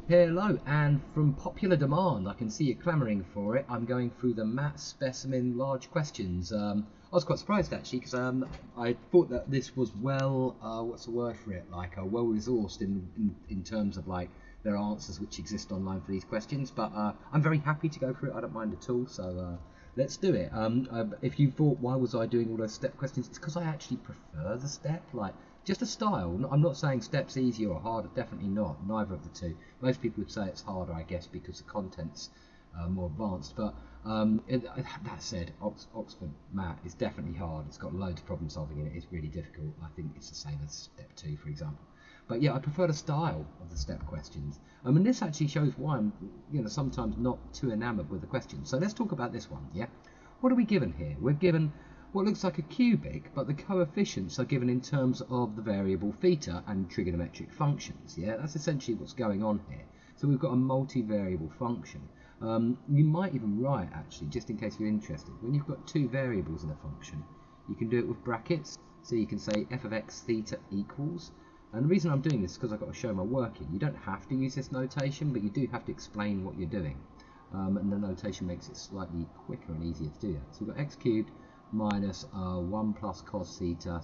Hello, and from popular demand, I can see you clamouring for it. I'm going through the Matt Specimen large questions. I was quite surprised actually, because I thought that this was well, what's the word for it? Like well resourced in terms of like there are answers which exist online for these questions. But I'm very happy to go through it. I don't mind at all. So let's do it. If you thought why was I doing all those step questions, it's because I actually prefer the step. Like, just a style. I'm not saying steps easier or harder, definitely not, neither of the two. Most people would say it's harder, I guess, because the content's more advanced. But that said, Oxford Math is definitely hard. It's got loads of problem solving in it. It's really difficult. I think it's the same as step 2, for example. But yeah, I prefer the style of the step questions. And this actually shows why I'm, sometimes not too enamoured with the questions. So let's talk about this one. Yeah, what are we given here? We're given what looks like a cubic, but the coefficients are given in terms of the variable theta and trigonometric functions. Yeah, that's essentially what's going on here. So we've got a multivariable function. You might even write, actually, just in case you're interested, when you've got two variables in a function, you can do it with brackets. So you can say f of x theta equals. And the reason I'm doing this is because I've got to show my working. You don't have to use this notation, but you do have to explain what you're doing. And the notation makes it slightly quicker and easier to do that. So we've got x cubed minus 1 plus cos theta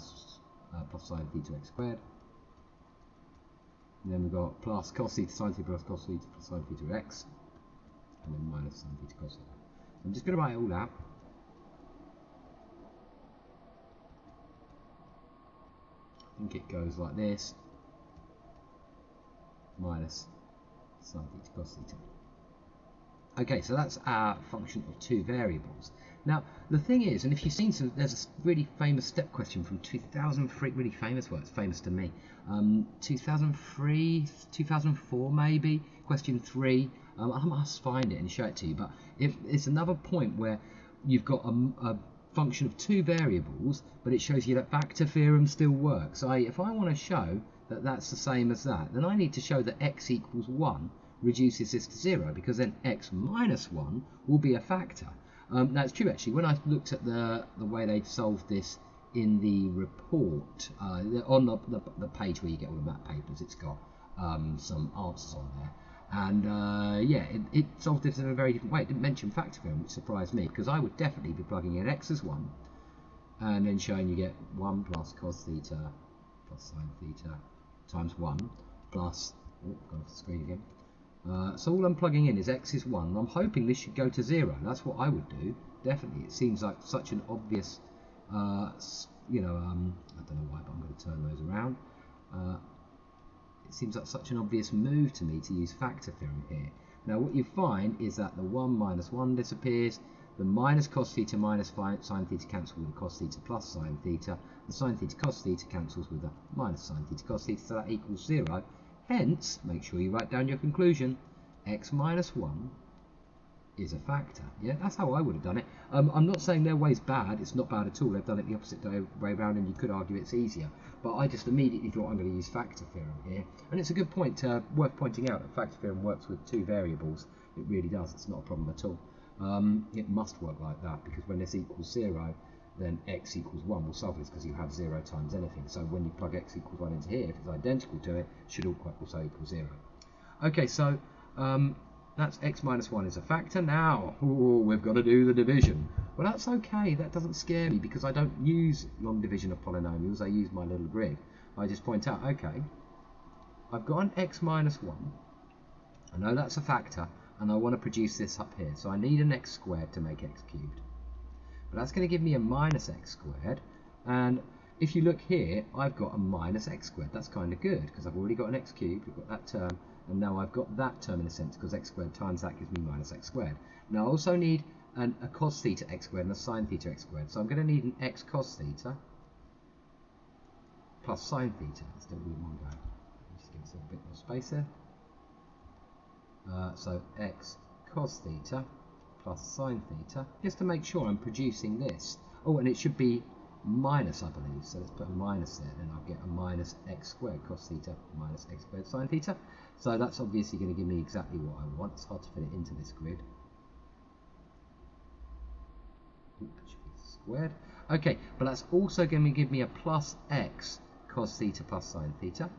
plus sine theta x squared. And then we've got plus cos theta sine theta plus cos theta plus sine theta x. And then minus sine theta cos theta. I'm just going to write it all out. I think it goes like this. Minus sine theta cos theta. Okay, so that's our function of two variables. Now, the thing is, and if you've seen there's a really famous step question from 2003, really famous, well, it's famous to me, 2003, 2004 maybe, question 3. I must find it and show it to you, but it's another point where you've got a function of two variables, but it shows you that factor theorem still works. So if I want to show that that's the same as that, then I need to show that x equals 1 reduces this to 0, because then x minus 1 will be a factor. Now it's true actually, when I looked at the way they've solved this in the report, on the page where you get all the math papers, it's got some answers on there. And yeah, it solved this in a very different way. It didn't mention factor theorem, which surprised me, because I would definitely be plugging in x as 1 and then showing you get 1 plus cos theta plus sine theta times 1 plus, oh, gone off the screen again. So all I'm plugging in is x is 1, and I'm hoping this should go to 0. That's what I would do, definitely. It seems like such an obvious, I don't know why, but I'm going to turn those around. It seems like such an obvious move to me to use factor theorem here. Now what you find is that the 1 minus 1 disappears, the minus cos theta minus sine theta cancels with the cos theta plus sine theta, the sine theta cos theta cancels with the minus sine theta cos theta, so that equals 0. Hence, make sure you write down your conclusion, x minus 1 is a factor. Yeah, that's how I would have done it. I'm not saying their way's bad, it's not bad at all. They've done it the opposite way around, and you could argue it's easier. But I just immediately thought I'm going to use factor theorem here. And it's a good point, worth pointing out, that factor theorem works with two variables. It really does, it's not a problem at all. It must work like that, because when this equals 0, then x equals 1 will solve this, because you have 0 times anything. So when you plug x equals 1 into here, if it's identical to it, it should also equal 0. Okay, so that's x minus 1 is a factor. Now, we've got to do the division. Well, that's okay, that doesn't scare me, because I don't use long division of polynomials, I use my little grid. I just point out, okay, I've got an x minus 1, I know that's a factor, and I want to produce this up here, so I need an x squared to make x cubed. But that's going to give me a minus x squared, and if you look here, I've got a minus x squared. That's kind of good, because I've already got an x cubed, we've got that term, and now I've got that term in a sense, because x squared times that gives me minus x squared. Now I also need a cos theta x squared and a sine theta x squared, so I'm going to need an x cos theta plus sine theta. Let's do it in one go. Just give us a bit more space there. So x cos theta plus sine theta, just to make sure I'm producing this. Oh, and it should be minus, I believe, so let's put a minus there, then I'll get a minus x squared cos theta minus x squared sine theta. So that's obviously going to give me exactly what I want. It's hard to fit it into this grid. Ooh, that should be squared. Okay, but that's also going to give me a plus x cos theta plus sine theta.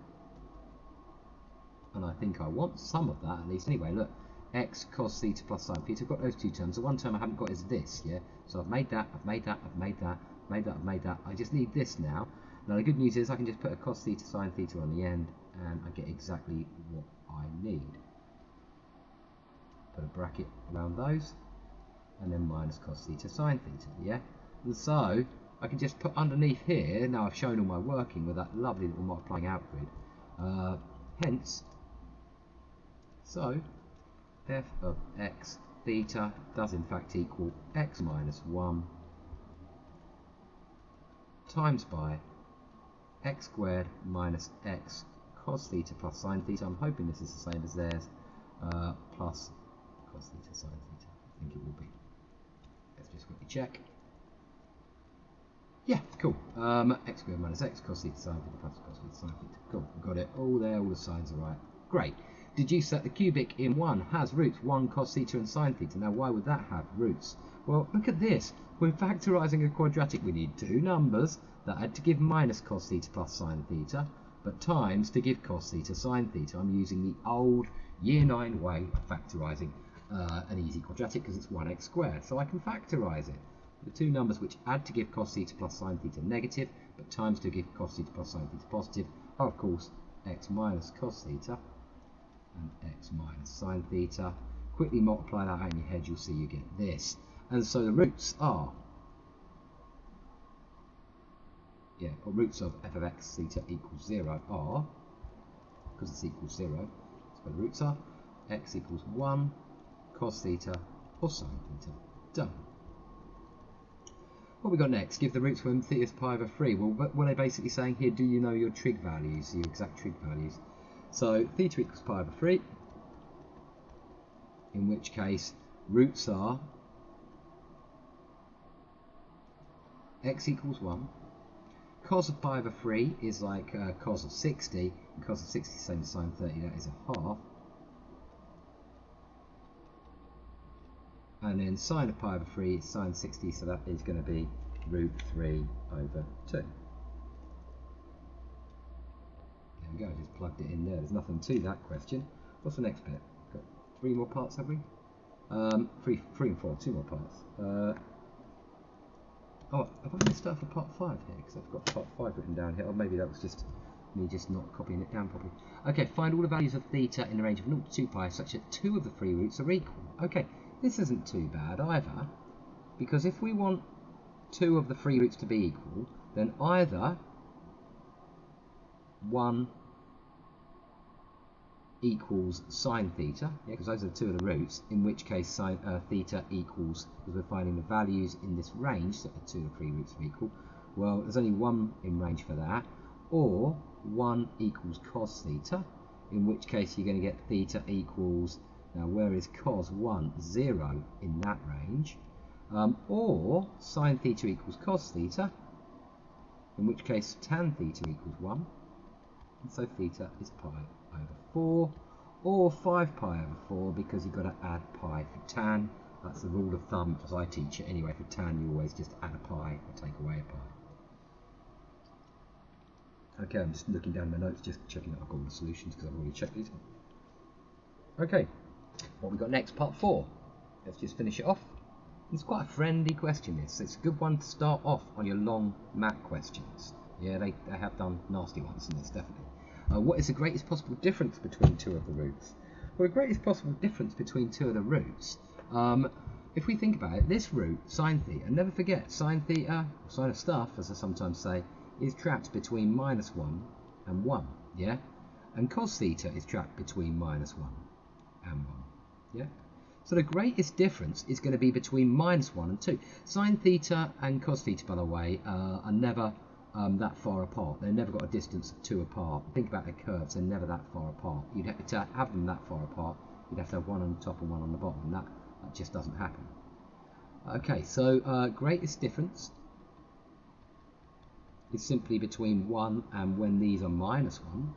and I think I want some of that at least. Anyway, look, x cos theta plus sine theta. I've got those two terms. The one term I haven't got is this, yeah? So I've made that, I've made that, I've made that, made that, I've made that. I just need this now. Now the good news is I can just put a cos theta sine theta on the end, and I get exactly what I need. Put a bracket around those, and then minus cos theta sine theta, yeah? And so I can just put underneath here, now I've shown all my working with that lovely little multiplying out grid, hence, so f of x theta does in fact equal x minus 1 times by x squared minus x cos theta plus sine theta. I'm hoping this is the same as theirs, plus cos theta sine theta. I think it will be. Let's just quickly check. Yeah, cool. X squared minus x cos theta sine theta plus cos theta sine theta. Cool, got it all there, all the signs are right. Great. Deduce that the cubic in 1 has roots 1 cos theta and sine theta. Now why would that have roots? Well, look at this. We're factorising a quadratic. We need two numbers that had to give minus cos theta plus sine theta, but times to give cos theta sine theta. I'm using the old year 9 way of factorising an easy quadratic because it's 1x squared. So I can factorise it. The two numbers which add to give cos theta plus sine theta negative, but times to give cos theta plus sine theta positive, are of course x minus cos theta and x minus sine theta. Quickly multiply that out in your head, you'll see you get this. And so the roots are, roots of f of x theta equals 0 are, because it's equals 0, so the roots are x equals 1 cos theta or sine theta. Done. What we got next? Give the roots when theta is pi over 3. Well, what are they basically saying here? Do you know your trig values, your exact trig values? So theta equals pi over 3, in which case roots are x equals 1. Cos of pi over 3 is like cos of 60, and cos of 60 is the same as sine 30, that is a half. And then sine of pi over 3 is sine 60, so that is going to be root 3 over 2. There we go, I just plugged it in there. There's nothing to that question. What's the next bit? Got 3 more parts, have we? 3 and 4, 2 more parts. Oh, have I missed out for part 5 here? Because I've got part 5 written down here. Or maybe that was just me just not copying it down properly. Okay, find all the values of theta in the range of 0 to 2 pi such that 2 of the 3 roots are equal. Okay, this isn't too bad either, because if we want 2 of the 3 roots to be equal, then either 1 equals sine theta, because those are 2 of the roots, in which case sine theta equals, because we're finding the values in this range, so the 2 or 3 roots are equal, well, there's only 1 in range for that, or 1 equals cos theta, in which case you're going to get theta equals, now where is cos 1? 0 in that range, or sine theta equals cos theta, in which case tan theta equals 1, and so theta is pi over 4, or 5 pi over 4, because you've got to add pi for tan. That's the rule of thumb as I teach it anyway. For tan you always just add a pi or take away a pi. Okay, I'm just looking down my notes, just checking that I've got all the solutions because I've already checked these. Okay, what we got next? Part 4. Let's just finish it off. It's quite a friendly question, this. It's a good one to start off on your long math questions. Yeah, they have done nasty ones in this, definitely. What is the greatest possible difference between 2 of the roots? Well, the greatest possible difference between 2 of the roots, if we think about it, this root, sine theta, and never forget, sine theta, or sine of stuff, as I sometimes say, is trapped between -1 and 1, yeah? And cos theta is trapped between -1 and 1, yeah? So the greatest difference is going to be between -1 and 2. Sine theta and cos theta, by the way, are never that far apart. They've never got a distance of 2 apart. Think about their curves, they're never that far apart. You'd have to have them that far apart, you'd have to have one on the top and one on the bottom, and that just doesn't happen. Okay, so greatest difference is simply between 1 and when these are -1,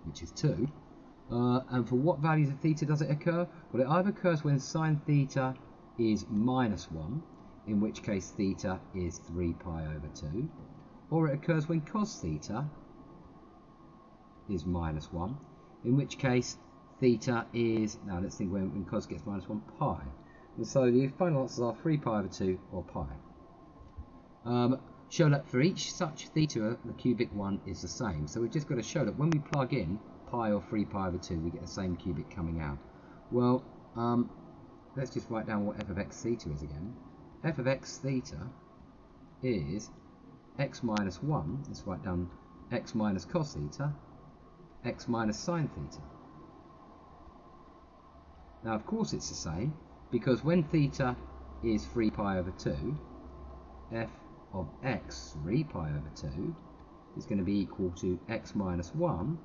which is 2. And for what values of theta does it occur? Well, it either occurs when sine theta is -1, in which case theta is 3 pi over 2, or it occurs when cos theta is -1, in which case theta is, now let's think when cos gets minus 1, pi. And so the final answers are 3 pi over 2 or pi. Show that for each such theta, the cubic one is the same. So we've just got to show that when we plug in pi or 3 pi over 2, we get the same cubic coming out. Well, let's just write down what f of x theta is again. F of x theta is x minus 1. Let's write down x minus cos theta, x minus sine theta. Now, of course, it's the same, because when theta is 3 pi over 2, f of x 3 pi over 2 is going to be equal to x minus 1,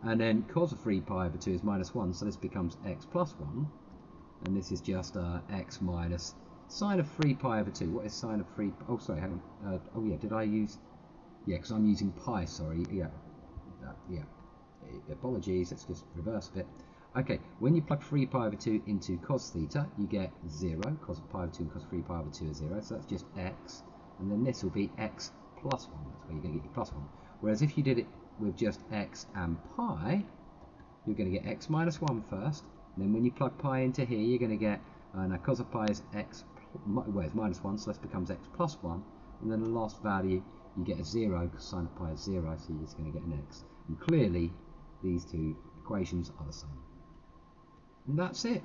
and then cos of 3 pi over 2 is minus 1, so this becomes x plus 1, and this is just x minus sine of 3 pi over 2. What is sine of 3? Oh, sorry, hang on. Oh yeah, did I use? Yeah, because I'm using pi. Sorry. Yeah. Yeah. Apologies. Let's just reverse a bit. Okay, when you plug 3 pi over 2 into cos theta, you get 0. Cos of pi over 2 and cos of 3 pi over 2 is 0, so that's just x. And then this will be x plus 1. That's where you're going to get your plus 1. Whereas if you did it with just x and pi, you're going to get x minus 1 first. And then when you plug pi into here, you're going to get, now cos of pi is x, well, it's minus 1, so this becomes x plus 1. And then the last value, you get a 0, because sine of pi is 0, so you're just going to get an x. And clearly, these two equations are the same. And that's it.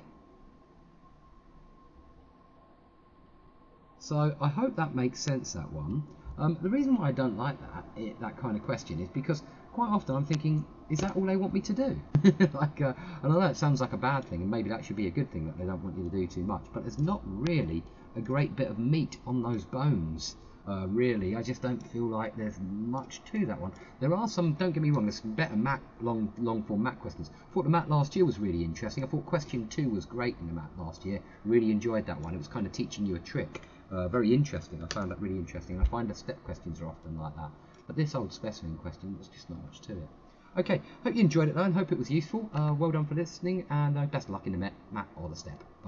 So I hope that makes sense, that one. The reason why I don't like that kind of question is because quite often I'm thinking, is that all they want me to do? And I know it sounds like a bad thing, and maybe that should be a good thing, that they don't want you to do too much, but there's not really a great bit of meat on those bones. Really, I just don't feel like there's much to that one. There are some, don't get me wrong, there's some better math, long form math questions. I thought the math last year was really interesting. I thought question 2 was great in the math last year. Really enjoyed that one. It was kind of teaching you a trick. Very interesting. I found that really interesting. I find the step questions are often like that. But this old specimen question, there's just not much to it. Okay, hope you enjoyed it though, and hope it was useful. Well done for listening, and best of luck in the math or the step. Bye bye.